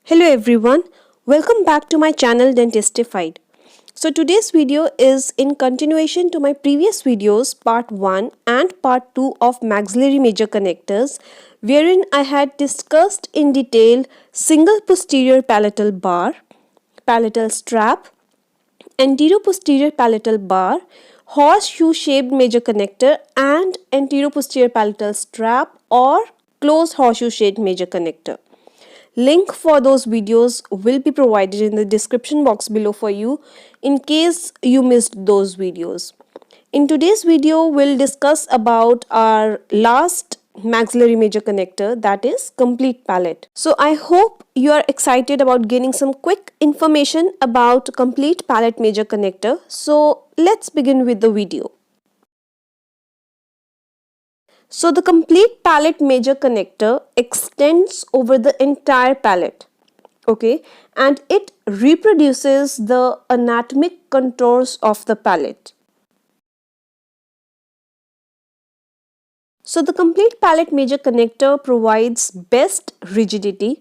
Hello everyone, welcome back to my channel Dentistified. So today's video is in continuation to my previous videos part 1 and part 2 of maxillary major connectors, wherein I had discussed in detail single posterior palatal bar, palatal strap, anterior-posterior palatal bar, horseshoe shaped major connector and anterior-posterior palatal strap or closed horseshoe shaped major connector. Link for those videos will be provided in the description box below for you in case you missed those videos. In today's video, we'll discuss about our last maxillary major connector, that is complete palate. So I hope you are excited about gaining some quick information about complete palate major connector. So let's begin with the video. So the complete palate major connector extends over the entire palate, okay, and it reproduces the anatomic contours of the palate. So the complete palate major connector provides best rigidity.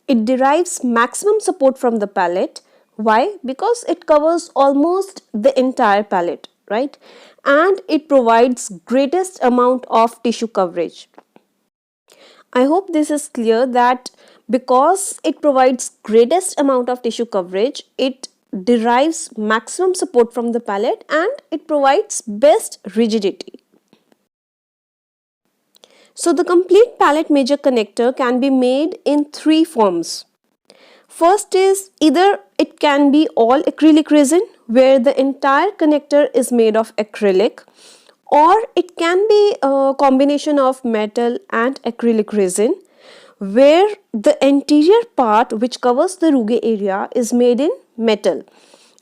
It derives maximum support from the palate. Why? Because it covers almost the entire palate, right? And it provides greatest amount of tissue coverage. I hope this is clear that because it provides greatest amount of tissue coverage, it derives maximum support from the palate and it provides best rigidity. So the complete palate major connector can be made in three forms. First is either it can be all acrylic resin where the entire connector is made of acrylic, or it can be a combination of metal and acrylic resin where the anterior part which covers the rugae area is made in metal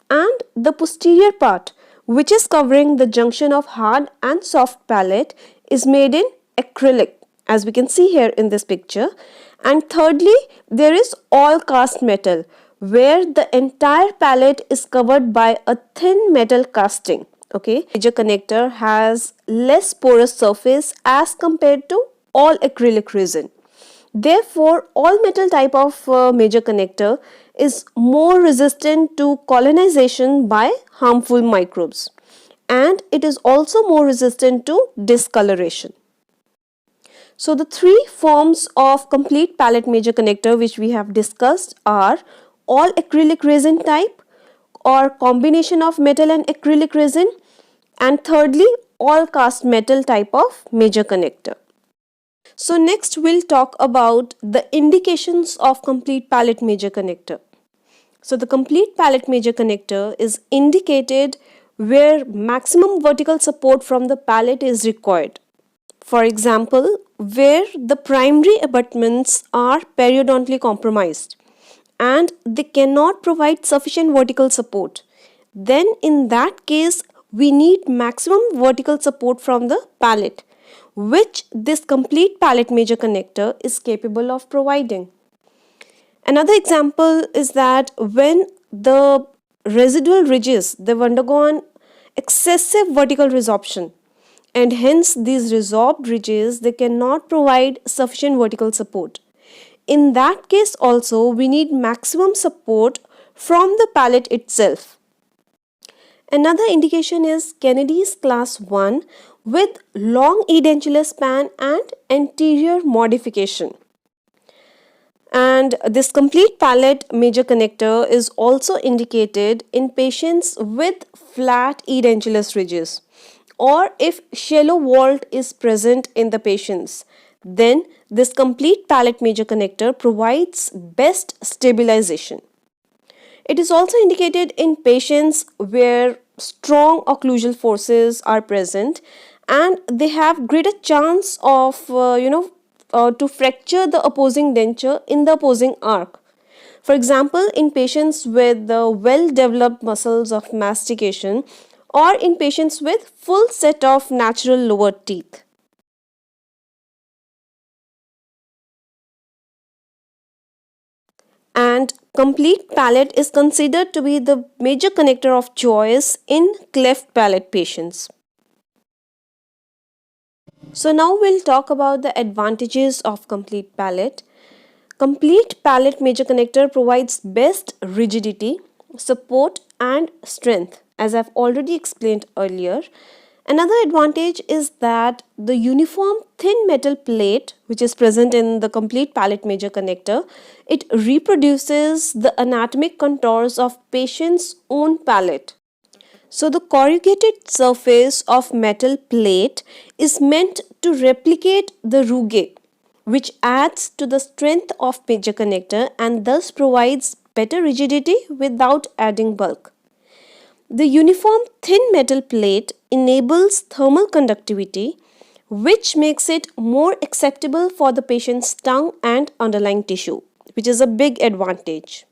and the posterior part which is covering the junction of hard and soft palate is made in acrylic, as we can see here in this picture. And thirdly, there is all cast metal where the entire palate is covered by a thin metal casting. Okay, major connector has less porous surface as compared to all acrylic resin. Therefore, all metal type of major connector is more resistant to colonization by harmful microbes, and it is also more resistant to discoloration. So the three forms of complete palate major connector which we have discussed are all acrylic resin type or combination of metal and acrylic resin, and thirdly all cast metal type of major connector. So next we'll talk about the indications of complete palate major connector. So the complete palate major connector is indicated where maximum vertical support from the palate is required. For example, where the primary abutments are periodontally compromised and they cannot provide sufficient vertical support, then in that case we need maximum vertical support from the palate, which this complete palate major connector is capable of providing. Another example is that when the residual ridges, they've undergone excessive vertical resorption, and hence these resorbed ridges, they cannot provide sufficient vertical support. In that case also we need maximum support from the palate itself. Another indication is Kennedy's class 1 with long edentulous span and anterior modification. And this complete palate major connector is also indicated in patients with flat edentulous ridges, or if shallow vault is present in the patients, then this complete palate major connector provides best stabilization. It is also indicated in patients where strong occlusal forces are present and they have greater chance of to fracture the opposing denture in the opposing arc. For example, in patients with the well-developed muscles of mastication or in patients with full set of natural lower teeth. And complete palate is considered to be the major connector of choice in cleft palate patients. So now we'll talk about the advantages of complete palate. Complete palate major connector provides best rigidity, support and strength, as I've already explained earlier. Another advantage is that the uniform thin metal plate which is present in the complete palate major connector, it reproduces the anatomic contours of patient's own palate. So the corrugated surface of metal plate is meant to replicate the rugae, which adds to the strength of major connector and thus provides better rigidity without adding bulk. The uniform thin metal plate enables thermal conductivity, which makes it more acceptable for the patient's tongue and underlying tissue, which is a big advantage.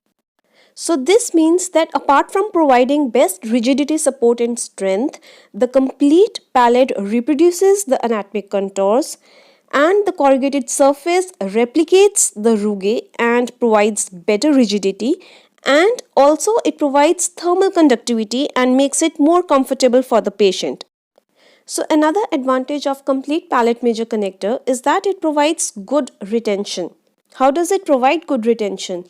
So this means that apart from providing best rigidity, support and strength, the complete palate reproduces the anatomic contours and the corrugated surface replicates the rugae and provides better rigidity, and also it provides thermal conductivity and makes it more comfortable for the patient. So another advantage of complete palate major connector is that it provides good retention. How does it provide good retention?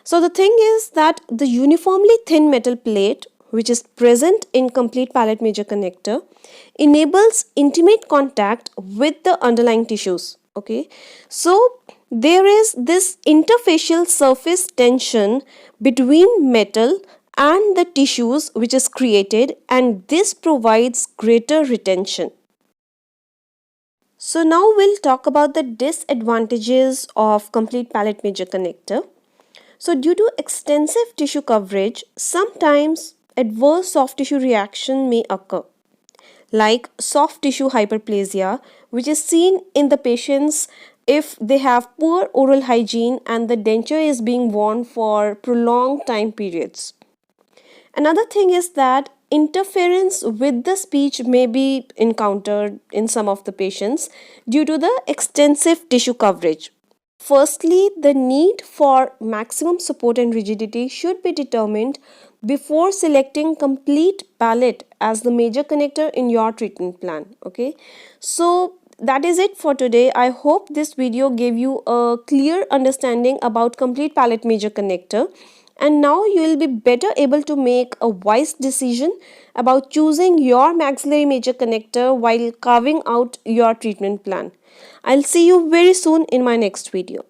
So the thing is that the uniformly thin metal plate which is present in complete palate major connector enables intimate contact with the underlying tissues. Okay, so there is this interfacial surface tension between metal and the tissues which is created, and this provides greater retention. So now we'll talk about the disadvantages of complete palate major connector. So due to extensive tissue coverage, sometimes adverse soft tissue reaction may occur, like soft tissue hyperplasia, which is seen in the patients if they have poor oral hygiene and the denture is being worn for prolonged time periods. Another thing is that interference with the speech may be encountered in some of the patients due to the extensive tissue coverage. Firstly, the need for maximum support and rigidity should be determined before selecting complete palate as the major connector in your treatment plan. Okay, so that is it for today. I hope this video gave you a clear understanding about complete palate major connector, and now you will be better able to make a wise decision about choosing your maxillary major connector while carving out your treatment plan. I'll see you very soon in my next video.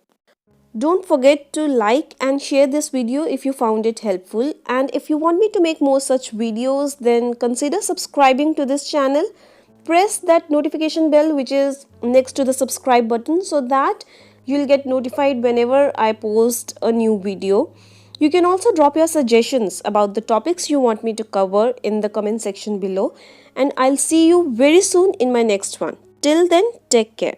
Don't forget to like and share this video if you found it helpful, and if you want me to make more such videos, then consider subscribing to this channel. Press that notification bell which is next to the subscribe button so that you'll get notified whenever I post a new video. You can also drop your suggestions about the topics you want me to cover in the comment section below, and I'll see you very soon in my next one. Till then, take care.